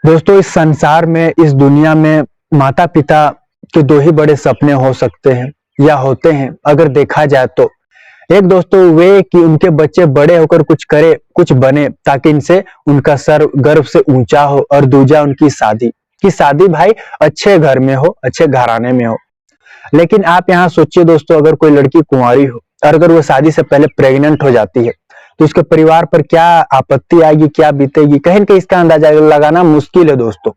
दोस्तों इस संसार में, इस दुनिया में माता पिता के दो ही बड़े सपने हो सकते हैं या होते हैं अगर देखा जाए तो। एक दोस्तों वे कि उनके बच्चे बड़े होकर कुछ करे, कुछ बने ताकि इनसे उनका सर गर्व से ऊंचा हो, और दूजा उनकी शादी कि शादी भाई अच्छे घर में हो, अच्छे घराने में हो। लेकिन आप यहाँ सोचिए दोस्तों, अगर कोई लड़की कुंवारी हो और अगर वो शादी से पहले प्रेग्नेंट हो जाती है तो उसके परिवार पर क्या आपत्ति आएगी, क्या बीतेगी, कहीं न कहीं इसका अंदाजा लगाना मुश्किल है दोस्तों।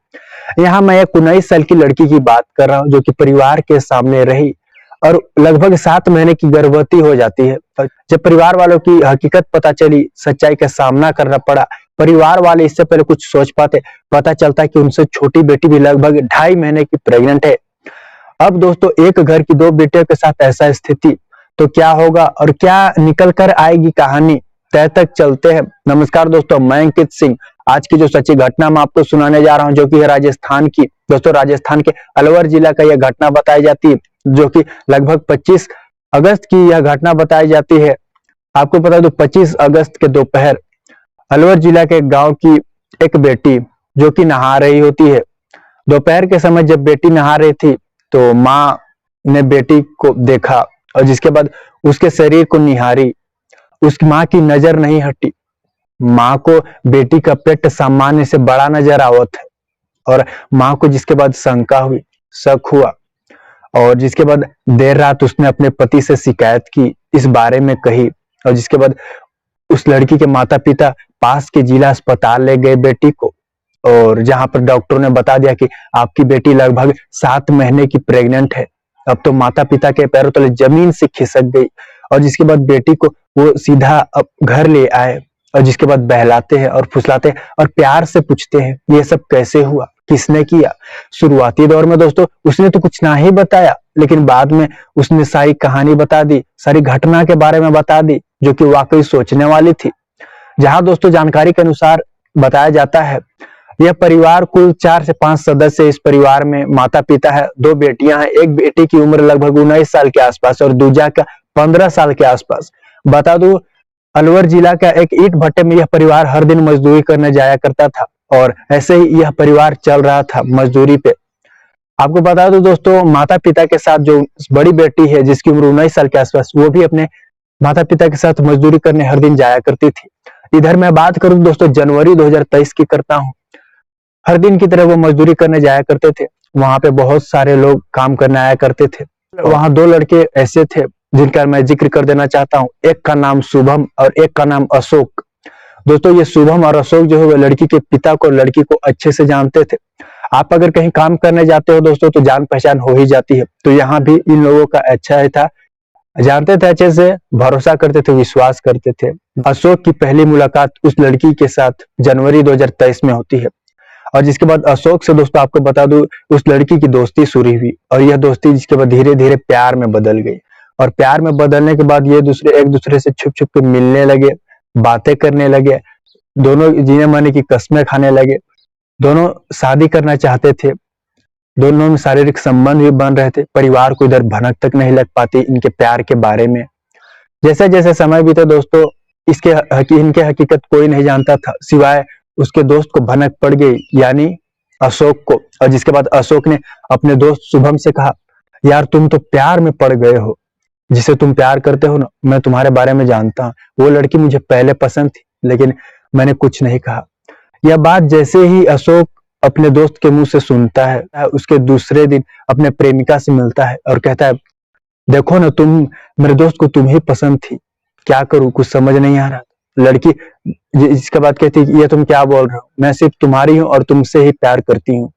यहाँ मैं एक 19 साल की लड़की की बात कर रहा हूँ जो कि परिवार के सामने रही और लगभग 7 महीने की गर्भवती हो जाती है। और जब परिवार वालों की हकीकत पता चली, सच्चाई का सामना करना पड़ा। परिवार वाले इससे पहले कुछ सोच पाते, पता चलता है कि उनसे छोटी बेटी भी लगभग 2.5 महीने की प्रेग्नेंट है। अब दोस्तों एक घर की 2 बेटियों के साथ ऐसा स्थिति तो क्या होगा और क्या निकल कर आएगी कहानी, तय तक चलते हैं। नमस्कार दोस्तों, मैं अंकित सिंह। आज की जो सच्ची घटना मैं आपको सुनाने जा रहा हूं जो कि है राजस्थान की। दोस्तों राजस्थान के अलवर जिला का यह घटना बताई जाती है जो कि लगभग 25 अगस्त की यह घटना बताई जाती है। आपको बता दूं 25 अगस्त के दोपहर अलवर जिला के गांव की एक बेटी जो कि नहा रही होती है। दोपहर के समय जब बेटी नहा रही थी तो माँ ने बेटी को देखा और जिसके बाद उसके शरीर को निहारी। उसकी माँ की नजर नहीं हटी। माँ को बेटी का पेट सामान्य से बड़ा नजर आवत है और माँ को जिसके बाद शंका हुई, शक हुआ, और जिसके बाद देर रात उसने अपने पति से शिकायत की, इस बारे में कही। और जिसके बाद उस लड़की के माता पिता पास के जिला अस्पताल ले गए बेटी को, और जहां पर डॉक्टरों ने बता दिया कि आपकी बेटी लगभग 7 महीने की प्रेग्नेंट है। अब तो माता पिता के पैरों तले जमीन से खिसक गई। और जिसके बाद बेटी को वो सीधा घर ले आए और जिसके बाद बहलाते हैं और फुसलाते हैं और प्यार से पूछते हैं ये सब कैसे हुआ, किसने किया। शुरुआती दौर में दोस्तों उसने तो कुछ ना ही बताया, लेकिन बाद में उसने सारी कहानी बता दी, सारी घटना के बारे में बता दी जो कि वाकई सोचने वाली थी। जहां दोस्तों जानकारी के अनुसार बताया जाता है यह परिवार कुल 4 से 5 सदस्य। इस परिवार में माता पिता है, 2 बेटियां हैं। एक बेटी की उम्र लगभग 19 साल के आसपास और दूजा का 15 साल के आसपास। बता दूं अलवर जिला का एक ईंट भट्टे में यह परिवार हर दिन मजदूरी करने जाया करता था और ऐसे ही यह परिवार चल रहा था मजदूरी पे। आपको बता दूं दोस्तों माता पिता के साथ जो बड़ी बेटी है जिसकी उम्र 19 साल के आसपास, वो भी अपने माता पिता के साथ मजदूरी करने हर दिन जाया करती थी। इधर मैं बात करूं दोस्तों जनवरी 2023 की करता हूं। हर दिन की तरह वो मजदूरी करने जाया करते थे। वहां पे बहुत सारे लोग काम करने आया करते थे। वहां 2 लड़के ऐसे थे जिनका मैं जिक्र कर देना चाहता हूँ। एक का नाम शुभम और एक का नाम अशोक। दोस्तों ये शुभम और अशोक जो है वो लड़की के पिता को, लड़की को अच्छे से जानते थे। आप अगर कहीं काम करने जाते हो दोस्तों तो जान पहचान हो ही जाती है, तो यहाँ भी इन लोगों का अच्छा ही था। जानते थे अच्छे से, भरोसा करते थे, विश्वास करते थे। अशोक की पहली मुलाकात उस लड़की के साथ जनवरी 2023 में होती है और जिसके बाद अशोक से दोस्तों आपको बता दूं उस लड़की की दोस्ती शुरू हुई और यह दोस्ती जिसके बाद धीरे धीरे प्यार में बदल गई। और प्यार में बदलने के बाद ये एक दूसरे से छुप छुप के मिलने लगे, बातें करने लगे, दोनों जीने मरने की कस्में खाने लगे। दोनों शादी करना चाहते थे, दोनों में शारीरिक संबंध भी बन रहे थे। परिवार को इधर भनक तक नहीं लग पाती इनके प्यार के बारे में। जैसे जैसे समय बीते दोस्तों इनके हकीकत कोई नहीं जानता था सिवाय उसके दोस्त को भनक पड़ गई, यानी अशोक को। और जिसके बाद अशोक ने अपने दोस्त शुभम से कहा, यार तुम तो प्यार में पड़ गए हो, जिसे तुम प्यार करते हो ना, मैं तुम्हारे बारे में जानता हूँ। वो लड़की मुझे पहले पसंद थी लेकिन मैंने कुछ नहीं कहा। यह बात जैसे ही अशोक अपने दोस्त के मुंह से सुनता है, उसके दूसरे दिन अपने प्रेमिका से मिलता है और कहता है, देखो ना तुम, मेरे दोस्त को तुम ही पसंद थी, क्या करूं, कुछ समझ नहीं आ रहा। लड़की इसके बाद कहती है, ये तुम क्या बोल रहे हो, मैं सिर्फ तुम्हारी हूँ और तुमसे ही प्यार करती हूँ।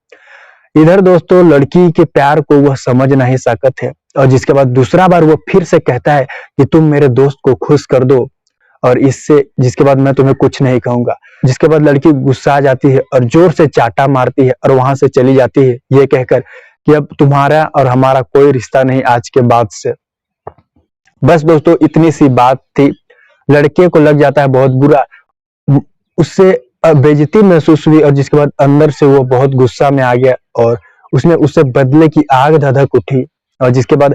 इधर दोस्तों लड़की के प्यार को वह समझ नहीं सकत है और जिसके बाद दूसरा बार वो फिर से कहता है कि तुम मेरे दोस्त को खुश कर दो और इससे जिसके बाद मैं तुम्हें कुछ नहीं कहूंगा। जिसके बाद लड़की गुस्सा आ जाती है और जोर से चाटा मारती है और वहां से चली जाती है ये कहकर कि अब तुम्हारा और हमारा कोई रिश्ता नहीं आज के बाद से। बस दोस्तों इतनी सी बात थी। लड़के को लग जाता है बहुत बुरा, उससे बेइज्जती महसूस हुई और जिसके बाद अंदर से वो बहुत गुस्सा में आ गया और उसने उससे बदले की आग धधक उठी। और जिसके बाद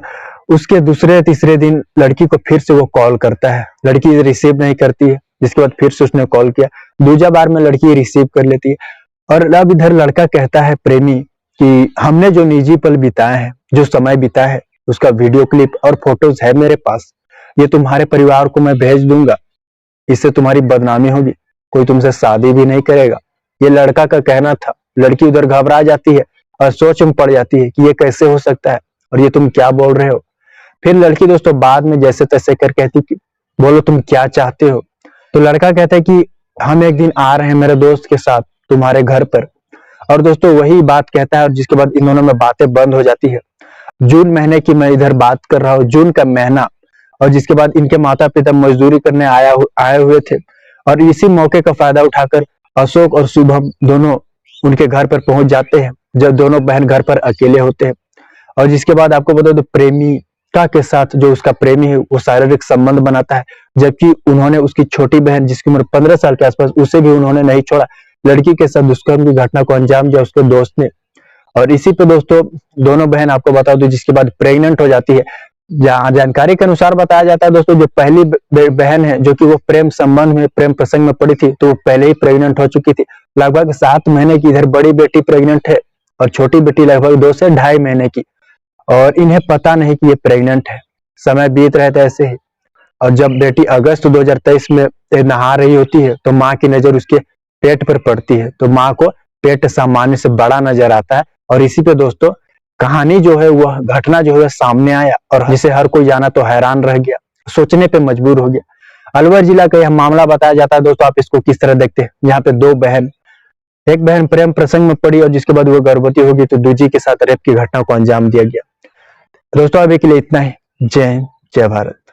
उसके दूसरे तीसरे दिन लड़की को फिर से वो कॉल करता है, लड़की रिसीव नहीं करती है। जिसके बाद फिर से उसने कॉल किया, दूसरा बार में लड़की रिसीव कर लेती है। और अब इधर लड़का कहता है प्रेमी कि हमने जो निजी पल बिताए हैं, जो समय बिताया है, उसका वीडियो क्लिप और फोटोज है मेरे पास। ये तुम्हारे परिवार को मैं भेज दूंगा, इससे तुम्हारी बदनामी होगी, कोई तुमसे शादी भी नहीं करेगा। ये लड़का का कहना था। लड़की उधर घबरा जाती है और सोच में पड़ जाती है कि ये कैसे हो सकता है और ये तुम क्या बोल रहे हो। फिर लड़की दोस्तों बाद में जैसे तैसे कर कहती कि बोलो तुम क्या चाहते हो। तो लड़का कहता है कि हम एक दिन आ रहे हैं मेरे दोस्त के साथ तुम्हारे घर पर। और दोस्तों वही बात कहता है और जिसके बाद इन दोनों में बातें बंद हो जाती है। जून महीने की मैं इधर बात कर रहा हूँ, जून का महीना। और जिसके बाद इनके माता पिता मजदूरी करने आए हुए थे और इसी मौके का फायदा उठाकर अशोक और शुभम दोनों उनके घर पर पहुंच जाते हैं, जब दोनों बहन घर पर अकेले होते हैं। और जिसके बाद आपको बता दो प्रेमिका के साथ जो उसका प्रेमी है वो शारीरिक संबंध बनाता है, जबकि उन्होंने उसकी छोटी बहन जिसकी उम्र 15 साल के आसपास, उसे भी उन्होंने नहीं छोड़ा। लड़की के साथ दुष्कर्म की घटना को अंजाम दिया उसके दोस्त ने। और इसी पे दोस्तों दोनों बहन आपको बता दो जिसके बाद प्रेग्नेंट हो जाती है। जानकारी के अनुसार बताया जाता है दोस्तों जो पहली बहन है जो कि वो प्रेम संबंध में, प्रेम प्रसंग में पड़ी थी, तो वो पहले ही प्रेग्नेंट हो चुकी थी। लगभग 7 महीने की इधर बड़ी बेटी प्रेग्नेंट है और छोटी बेटी लगभग 2 से 2.5 महीने की। और इन्हें पता नहीं कि ये प्रेग्नेंट है। समय बीत रहा था ऐसे ही। और जब बेटी अगस्त 2023 में नहा रही होती है तो माँ की नजर उसके पेट पर पड़ती है, तो माँ को पेट सामान्य से बड़ा नजर आता है। और इसी पे दोस्तों कहानी जो है वह घटना जो है सामने आया और जिसे हर कोई जाना तो हैरान रह गया, सोचने पे मजबूर हो गया। अलवर जिला का यह मामला बताया जाता है दोस्तों। आप इसको किस तरह देखते हैं? यहाँ पे 2 बहन, एक बहन प्रेम प्रसंग में पड़ी और जिसके बाद वो गर्भवती होगी तो दूजी के साथ रेप की घटना को अंजाम दिया गया। दोस्तों अभी के लिए इतना ही। जय हिंद, जय भारत।